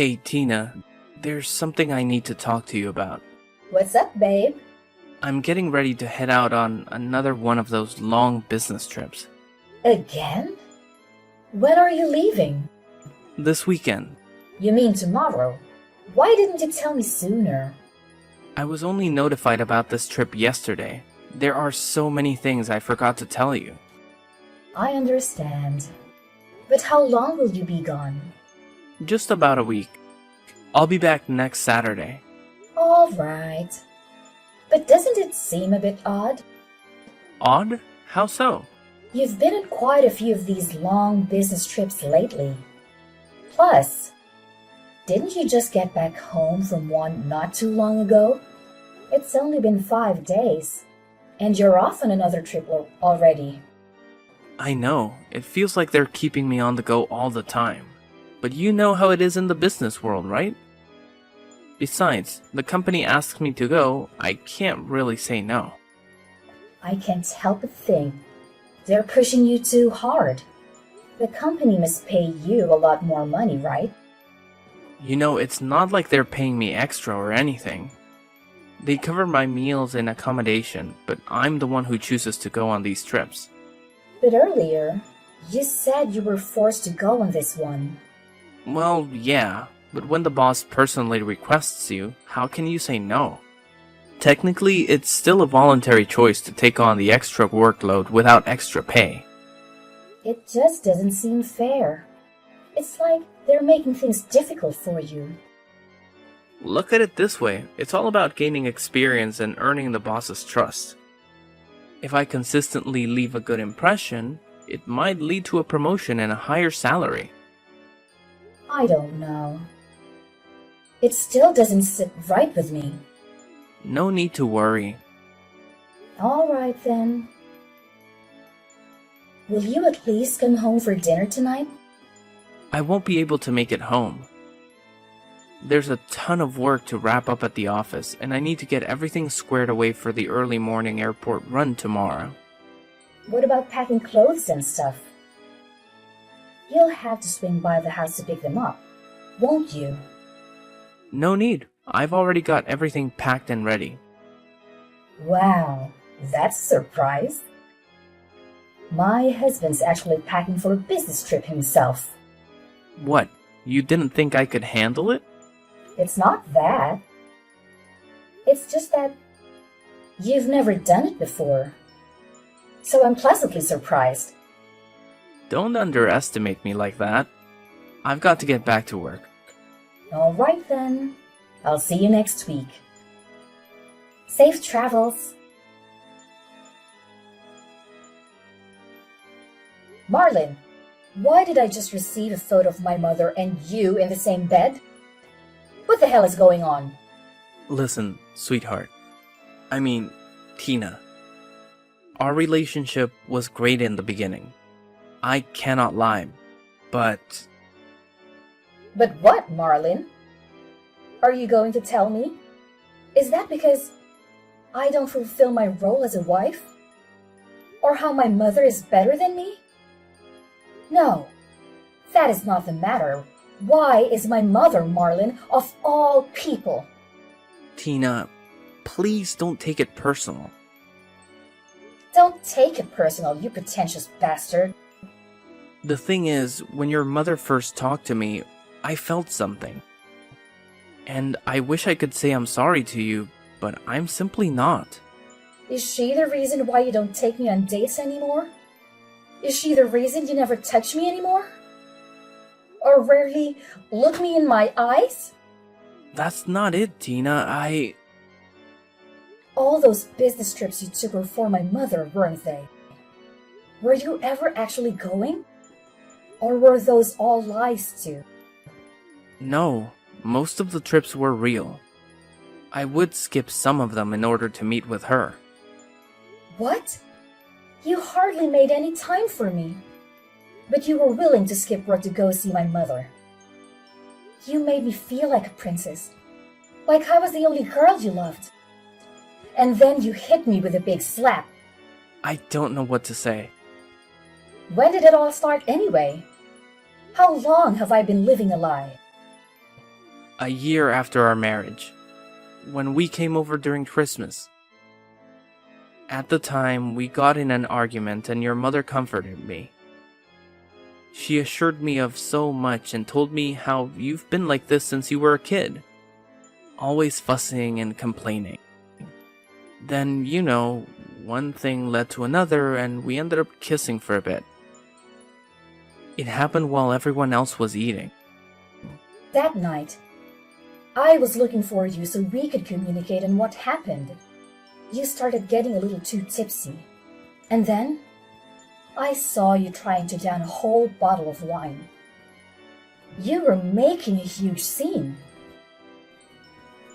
Hey, Tina, there's something I need to talk to you about. What's up, babe? I'm getting ready to head out on another one of those long business trips. Again? When are you leaving? This weekend. You mean tomorrow? Why didn't you tell me sooner? I was only notified about this trip yesterday. There are so many things I forgot to tell you. I understand. But how long will you be gone? Just about a week. I'll be back next Saturday. All right. But doesn't it seem a bit odd? Odd? How so? You've been on quite a few of these long business trips lately. Plus, didn't you just get back home from one not too long ago? It's only been 5 days, and you're off on another trip already. I know, it feels like they're keeping me on the go all the time. But you know how it is in the business world, right? Besides, the company asks me to go, I can't really say no. I can't help but think they're pushing you too hard. The company must pay you a lot more money, right? You know, it's not like they're paying me extra or anything. They cover my meals and accommodation, but I'm the one who chooses to go on these trips. But earlier, you said you were forced to go on this one. Well, yeah, but when the boss personally requests you, how can you say no? Technically, it's still a voluntary choice to take on the extra workload without extra pay. It just doesn't seem fair. It's like they're making things difficult for you. Look at it this way, it's all about gaining experience and earning the boss's trust. If I consistently leave a good impression, it might lead to a promotion and a higher salary. I don't know. It still doesn't sit right with me. No need to worry. All right then. Will you at least come home for dinner tonight? I won't be able to make it home. There's a ton of work to wrap up at the office, and I need to get everything squared away for the early morning airport run tomorrow. What about packing clothes and stuff? You'll have to swing by the house to pick them up, won't you? No need. I've already got everything packed and ready. Wow, that's a surprise. My husband's actually packing for a business trip himself. What? You didn't think I could handle it? It's not that. It's just that you've never done it before. So I'm pleasantly surprised. Don't underestimate me like that. I've got to get back to work. All right then. I'll see you next week. Safe travels. Marlin, why did I just receive a photo of my mother and you in the same bed? What the hell is going on? Listen, sweetheart. I mean, Tina. Our relationship was great in the beginning. I cannot lie, but... But what, Marlin? Are you going to tell me? Is that because I don't fulfill my role as a wife? Or how my mother is better than me? No, that is not the matter. Why is my mother, Marlin, of all people? Tina, please don't take it personal. Don't take it personal, you pretentious bastard. The thing is, when your mother first talked to me, I felt something. And I wish I could say I'm sorry to you, but I'm simply not. Is she the reason why you don't take me on dates anymore? Is she the reason you never touch me anymore? Or rarely look me in my eyes? That's not it, Tina. All those business trips you took were for my mother, weren't they? Were you ever actually going? Or were those all lies too? No, most of the trips were real. I would skip some of them in order to meet with her. What? You hardly made any time for me. But you were willing to skip work to go see my mother. You made me feel like a princess. Like I was the only girl you loved. And then you hit me with a big slap. I don't know what to say. When did it all start anyway? How long have I been living a lie? A year after our marriage, when we came over during Christmas. At the time, we got in an argument and your mother comforted me. She assured me of so much and told me how you've been like this since you were a kid, always fussing and complaining. Then, one thing led to another and we ended up kissing for a bit. It happened while everyone else was eating. That night, I was looking for you so we could communicate on what happened. You started getting a little too tipsy. And then, I saw you trying to down a whole bottle of wine. You were making a huge scene.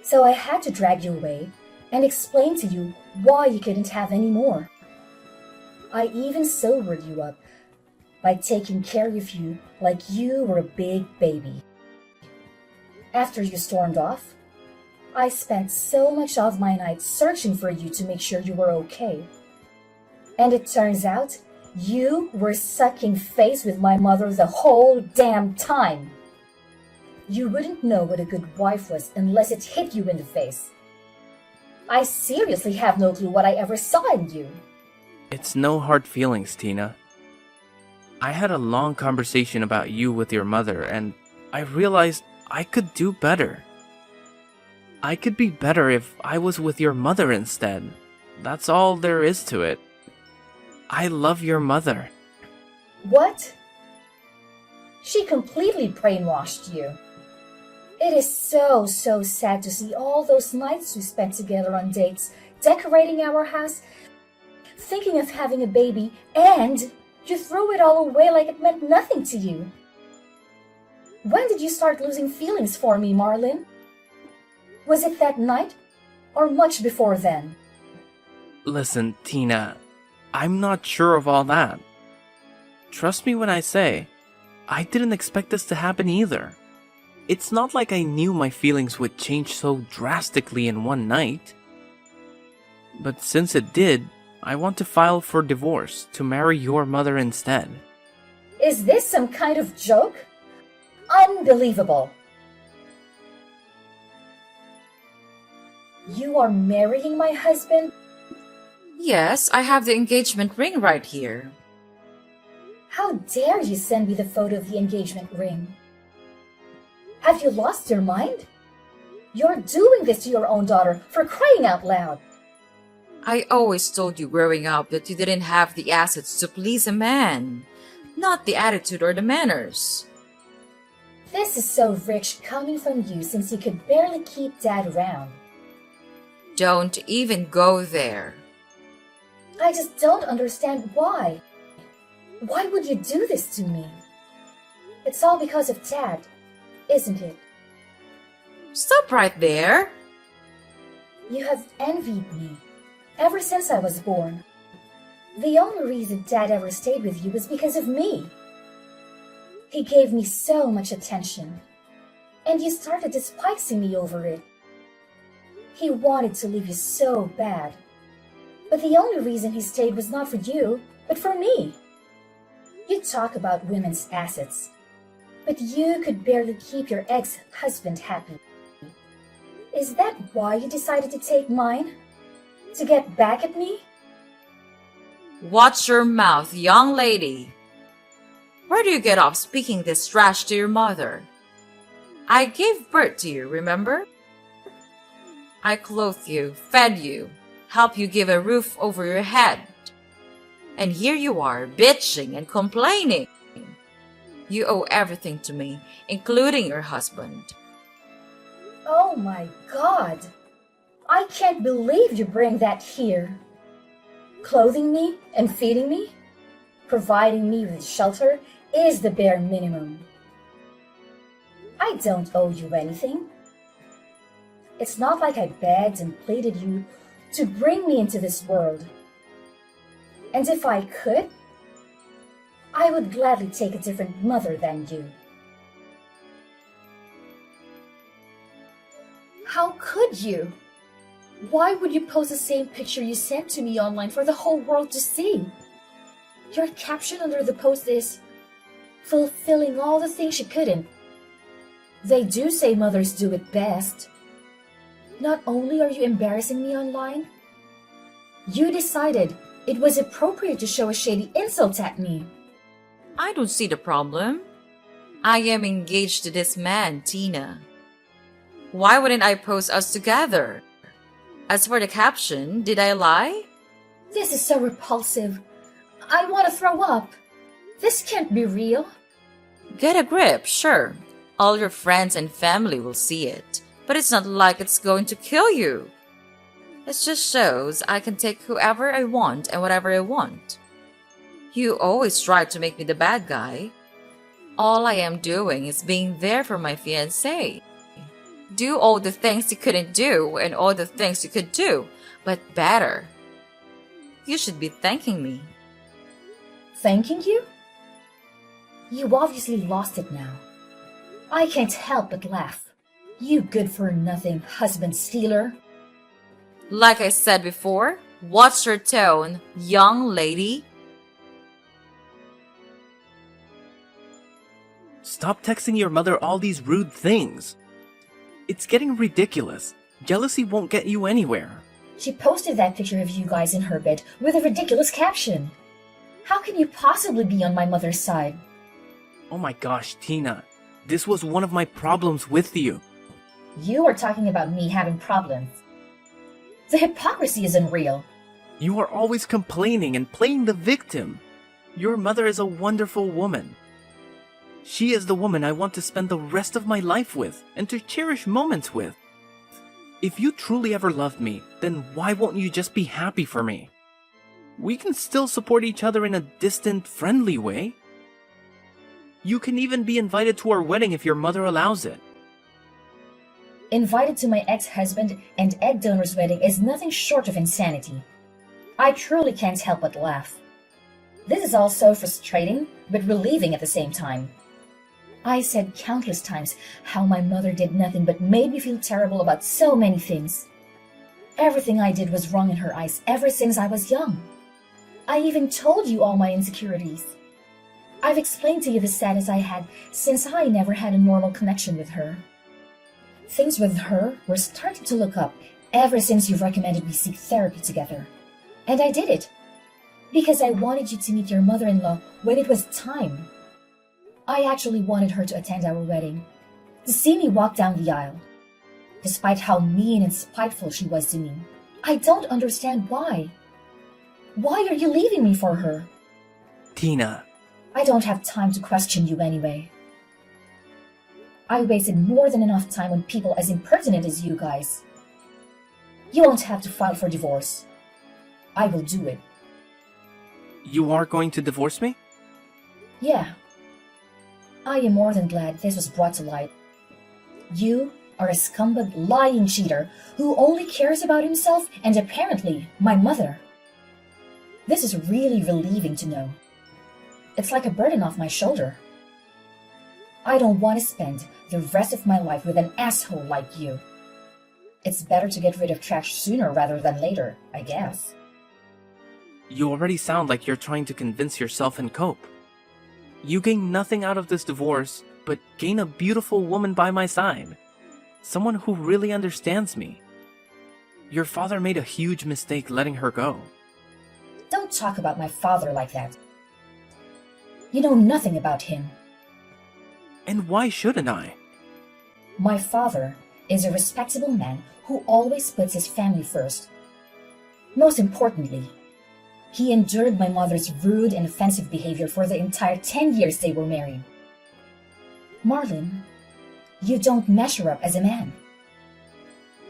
So I had to drag you away and explain to you why you couldn't have any more. I even sobered you up by taking care of you like you were a big baby. After you stormed off, I spent so much of my night searching for you to make sure you were okay. And it turns out, you were sucking face with my mother the whole damn time. You wouldn't know what a good wife was unless it hit you in the face. I seriously have no clue what I ever saw in you. It's no hard feelings, Tina. I had a long conversation about you with your mother and I realized I could do better. I could be better if I was with your mother instead. That's all there is to it. I love your mother. What? She completely brainwashed you. It is so sad to see all those nights we spent together on dates, decorating our house, thinking of having a baby, and you threw it all away like it meant nothing to you. When did you start losing feelings for me, Marlin? Was it that night, or much before then? Listen, Tina, I'm not sure of all that. Trust me when I say, I didn't expect this to happen either. It's not like I knew my feelings would change so drastically in one night. But since it did, I want to file for divorce to marry your mother instead. Is this some kind of joke? Unbelievable! You are marrying my husband? Yes, I have the engagement ring right here. How dare you send me the photo of the engagement ring? Have you lost your mind? You're doing this to your own daughter, for crying out loud. I always told you growing up that you didn't have the assets to please a man, not the attitude or the manners. This is so rich coming from you since you could barely keep Dad around. Don't even go there. I just don't understand why. Why would you do this to me? It's all because of Dad, isn't it? Stop right there. You have envied me ever since I was born. The only reason Dad ever stayed with you was because of me. He gave me so much attention, and you started despising me over it. He wanted to leave you so bad, but the only reason he stayed was not for you, but for me. You talk about women's assets, but you could barely keep your ex-husband happy. Is that why you decided to take mine? To get back at me? Watch your mouth, young lady. Where do you get off speaking this trash to your mother? I gave birth to you, remember? I clothed you, fed you, helped you give a roof over your head. And here you are, bitching and complaining. You owe everything to me, including your husband. Oh my God! I can't believe you bring that here. Clothing me and feeding me, providing me with shelter is the bare minimum. I don't owe you anything. It's not like I begged and pleaded you to bring me into this world. And if I could, I would gladly take a different mother than you. How could you? Why would you post the same picture you sent to me online for the whole world to see? Your caption under the post is, fulfilling all the things she couldn't. They do say mothers do it best. Not only are you embarrassing me online, you decided it was appropriate to show a shady insult at me. I don't see the problem. I am engaged to this man, Tina. Why wouldn't I post us together? As for the caption, did I lie? This is so repulsive. I want to throw up. This can't be real. Get a grip, sure. All your friends and family will see it, but it's not like it's going to kill you. It just shows I can take whoever I want and whatever I want. You always try to make me the bad guy. All I am doing is being there for my fiancé. Do all the things you couldn't do and all the things you could do, but better. You should be thanking me. Thanking you? You obviously lost it now. I can't help but laugh. You good-for-nothing husband stealer. Like I said before, watch your tone, young lady. Stop texting your mother all these rude things. It's getting ridiculous. Jealousy won't get you anywhere. She posted that picture of you guys in her bed with a ridiculous caption. How can you possibly be on my mother's side? Oh my gosh, Tina. This was one of my problems with you. You are talking about me having problems. The hypocrisy is unreal. You are always complaining and playing the victim. Your mother is a wonderful woman. She is the woman I want to spend the rest of my life with and to cherish moments with. If you truly ever loved me, then why won't you just be happy for me? We can still support each other in a distant, friendly way. You can even be invited to our wedding if your mother allows it. Invited to my ex-husband and egg donor's wedding is nothing short of insanity. I truly can't help but laugh. This is all so frustrating, but relieving at the same time. I said countless times how my mother did nothing but made me feel terrible about so many things. Everything I did was wrong in her eyes ever since I was young. I even told you all my insecurities. I've explained to you the sadness I had since I never had a normal connection with her. Things with her were starting to look up ever since you recommended we seek therapy together. And I did it. Because I wanted you to meet your mother-in-law when it was time. I actually wanted her to attend our wedding, to see me walk down the aisle. Despite how mean and spiteful she was to me, I don't understand why. Why are you leaving me for her? Tina. I don't have time to question you anyway. I wasted more than enough time on people as impertinent as you guys. You won't have to file for divorce. I will do it. You are going to divorce me? Yeah. I am more than glad this was brought to light. You are a scumbag lying cheater who only cares about himself and apparently my mother. This is really relieving to know. It's like a burden off my shoulder. I don't want to spend the rest of my life with an asshole like you. It's better to get rid of trash sooner rather than later, I guess. You already sound like you're trying to convince yourself and cope. You gain nothing out of this divorce, but gain a beautiful woman by my side. Someone who really understands me. Your father made a huge mistake letting her go. Don't talk about my father like that. You know nothing about him. And why shouldn't I? My father is a respectable man who always puts his family first. Most importantly, he endured my mother's rude and offensive behavior for the entire 10 years they were married. Marlon, you don't measure up as a man.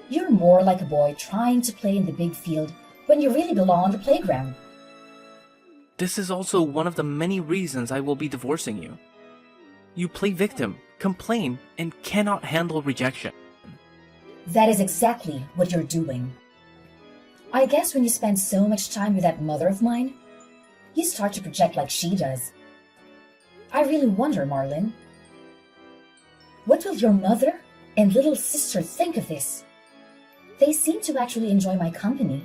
You're more like a boy trying to play in the big field when you really belong on the playground. This is also one of the many reasons I will be divorcing you. You play victim, complain, and cannot handle rejection. That is exactly what you're doing. I guess when you spend so much time with that mother of mine, you start to project like she does. I really wonder, Marlon, what will your mother and little sister think of this? They seem to actually enjoy my company.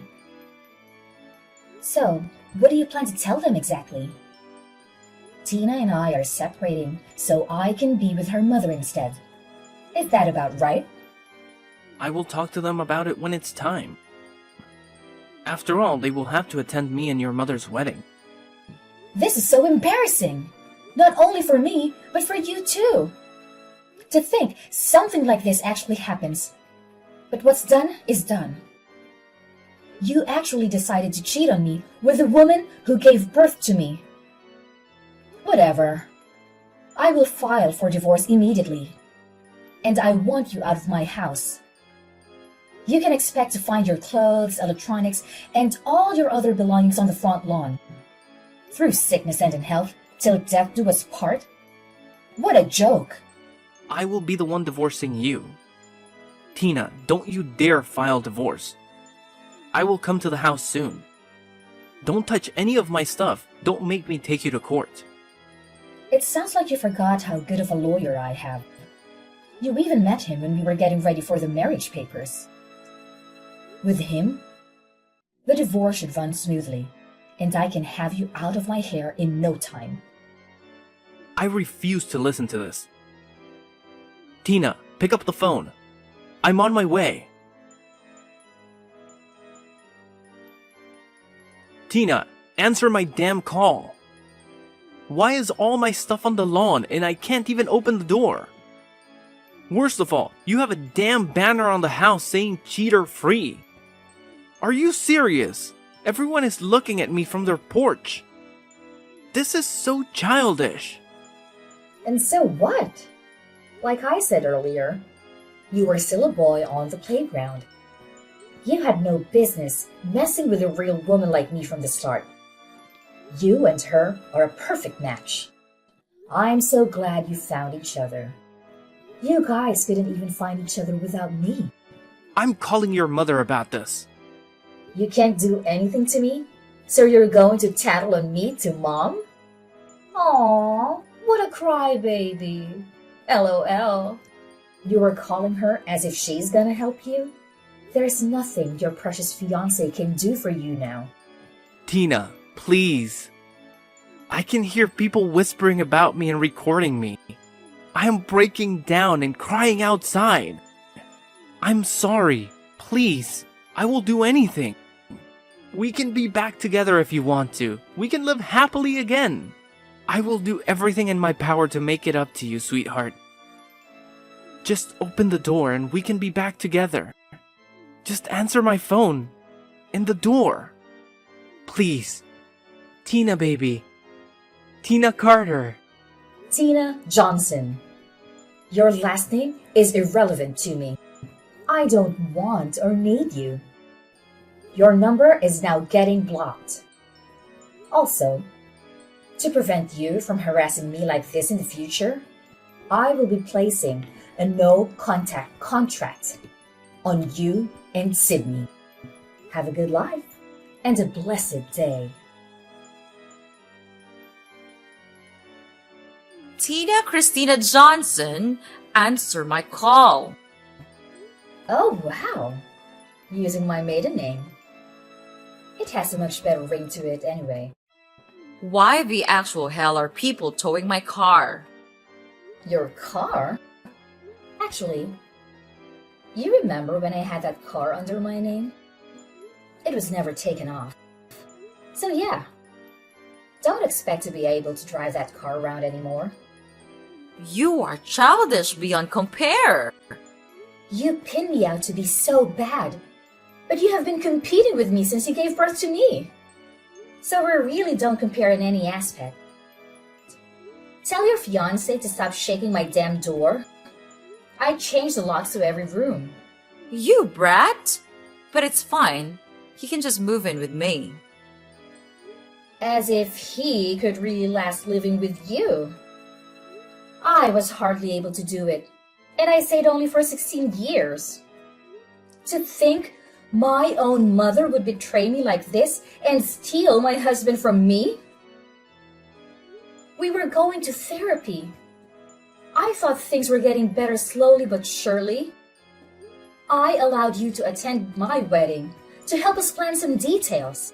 So, what do you plan to tell them exactly? Tina and I are separating so I can be with her mother instead. Is that about right? I will talk to them about it when it's time. After all, they will have to attend me and your mother's wedding. This is so embarrassing. Not only for me, but for you too. To think something like this actually happens. But what's done is done. You actually decided to cheat on me with the woman who gave birth to me. Whatever. I will file for divorce immediately. And I want you out of my house. You can expect to find your clothes, electronics, and all your other belongings on the front lawn. Through sickness and in health, till death do us part. What a joke! I will be the one divorcing you. Tina, don't you dare file divorce. I will come to the house soon. Don't touch any of my stuff. Don't make me take you to court. It sounds like you forgot how good of a lawyer I have. You even met him when we were getting ready for the marriage papers. With him, the divorce should run smoothly, and I can have you out of my hair in no time. I refuse to listen to this. Tina, pick up the phone. I'm on my way. Tina, answer my damn call. Why is all my stuff on the lawn and I can't even open the door? Worst of all, you have a damn banner on the house saying cheater free. Are you serious? Everyone is looking at me from their porch. This is so childish. And so what? Like I said earlier, you were still a boy on the playground. You had no business messing with a real woman like me from the start. You and her are a perfect match. I'm so glad you found each other. You guys couldn't even find each other without me. I'm calling your mother about this. You can't do anything to me? So you're going to tattle on me to Mom? Aww, what a crybaby. LOL. You were calling her as if she's gonna help you? There's nothing your precious fiancé can do for you now. Tina, please. I can hear people whispering about me and recording me. I am breaking down and crying outside. I'm sorry. Please. I will do anything. We can be back together if you want to. We can live happily again. I will do everything in my power to make it up to you, sweetheart. Just open the door and we can be back together. Just answer my phone. In the door. Please. Tina, baby. Tina Carter. Tina Johnson. Your last name is irrelevant to me. I don't want or need you. Your number is now getting blocked. Also, to prevent you from harassing me like this in the future, I will be placing a no-contact contract on you and Sydney. Have a good life and a blessed day. Tina Christina Johnson, answer my call. Oh, wow. Using my maiden name. It has a much better ring to it anyway. Why the actual hell are people towing my car? Your car? Actually, you remember when I had that car under my name? It was never taken off. So yeah, don't expect to be able to drive that car around anymore. You are childish beyond compare. You pin me out to be so bad, but you have been competing with me since you gave birth to me. So we really don't compare in any aspect. Tell your fiancé to stop shaking my damn door. I changed the locks to every room. You brat! But it's fine. He can just move in with me. As if he could really last living with you. I was hardly able to do it, and I stayed only for 16 years. To think my own mother would betray me like this and steal my husband from me? We were going to therapy. I thought things were getting better slowly but surely. I allowed you to attend my wedding to help us plan some details.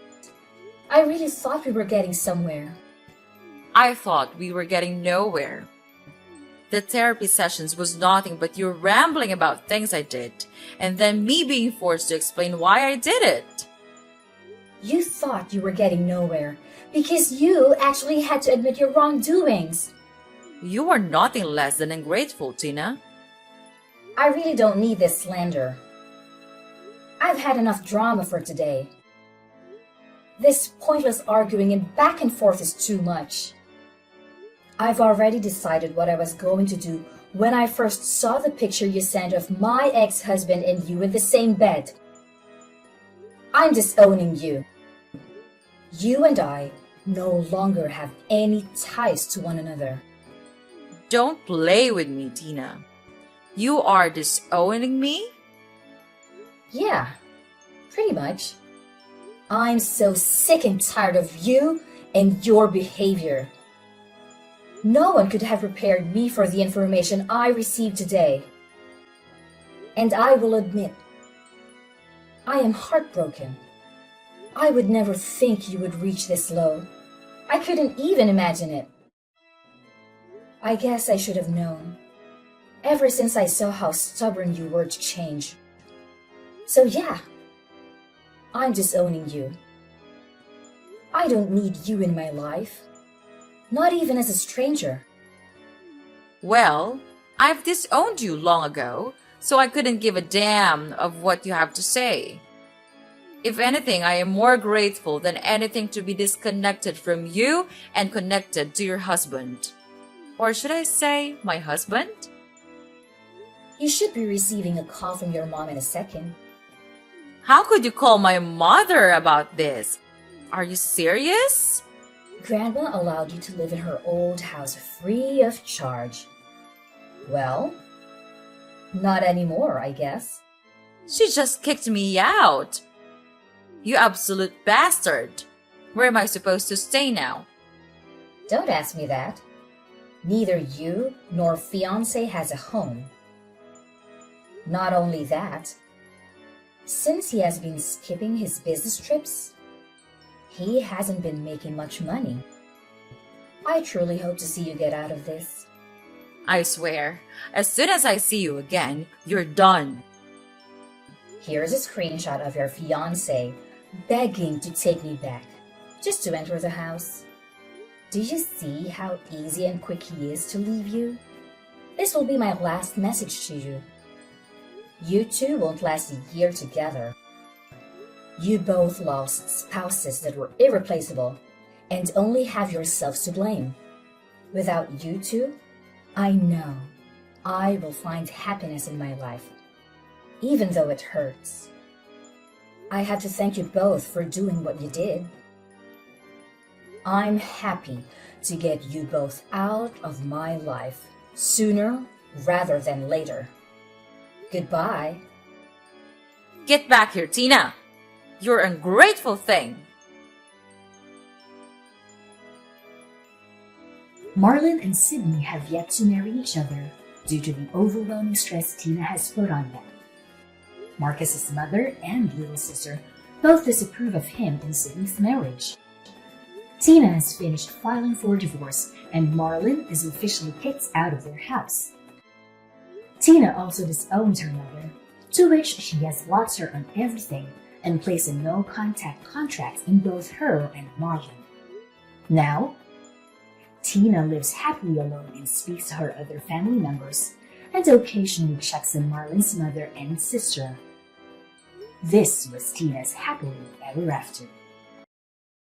I really thought we were getting somewhere. I thought we were getting nowhere. The therapy sessions was nothing but you rambling about things I did, and then me being forced to explain why I did it. You thought you were getting nowhere because you actually had to admit your wrongdoings. You are nothing less than ungrateful, Tina. I really don't need this slander. I've had enough drama for today. This pointless arguing and back and forth is too much. I've already decided what I was going to do when I first saw the picture you sent of my ex-husband and you in the same bed. I'm disowning you. You and I no longer have any ties to one another. Don't play with me, Tina. You are disowning me? Yeah, pretty much. I'm so sick and tired of you and your behavior. No one could have prepared me for the information I received today. And I will admit, I am heartbroken. I would never think you would reach this low. I couldn't even imagine it. I guess I should have known, ever since I saw how stubborn you were to change. So yeah, I'm disowning you. I don't need you in my life, not even as a stranger. Well, I've disowned you long ago, so I couldn't give a damn of what you have to say. If anything, I am more grateful than anything to be disconnected from you and connected to your husband. Or should I say, my husband? You should be receiving a call from your mom in a second. How could you call my mother about this? Are you serious? Grandma allowed you to live in her old house free of charge. Well, not anymore, I guess. She just kicked me out. You absolute bastard. Where am I supposed to stay now? Don't ask me that. Neither you nor fiancé has a home. Not only that, since he has been skipping his business trips, he hasn't been making much money. I truly hope to see you get out of this. I swear, as soon as I see you again, you're done. Here's a screenshot of your fiancé begging to take me back, just to enter the house. Do you see how easy and quick he is to leave you? This will be my last message to you. You two won't last a year together. You both lost spouses that were irreplaceable and only have yourselves to blame. Without you two, I know I will find happiness in my life, even though it hurts. I have to thank you both for doing what you did. I'm happy to get you both out of my life sooner rather than later. Goodbye. Get back here, Tina. You're an ungrateful thing. Marlon and Sydney have yet to marry each other due to the overwhelming stress Tina has put on them. Marcus's mother and little sister both disapprove of him and Sydney's marriage. Tina has finished filing for divorce and Marlon is officially kicked out of their house. Tina also disowns her mother, to which she has locked her on everything and placed a no-contact contract in both her and Marlon. Now, Tina lives happily alone and speaks to her other family members and occasionally checks on Marlon's mother and sister. This was Tina's happily ever after.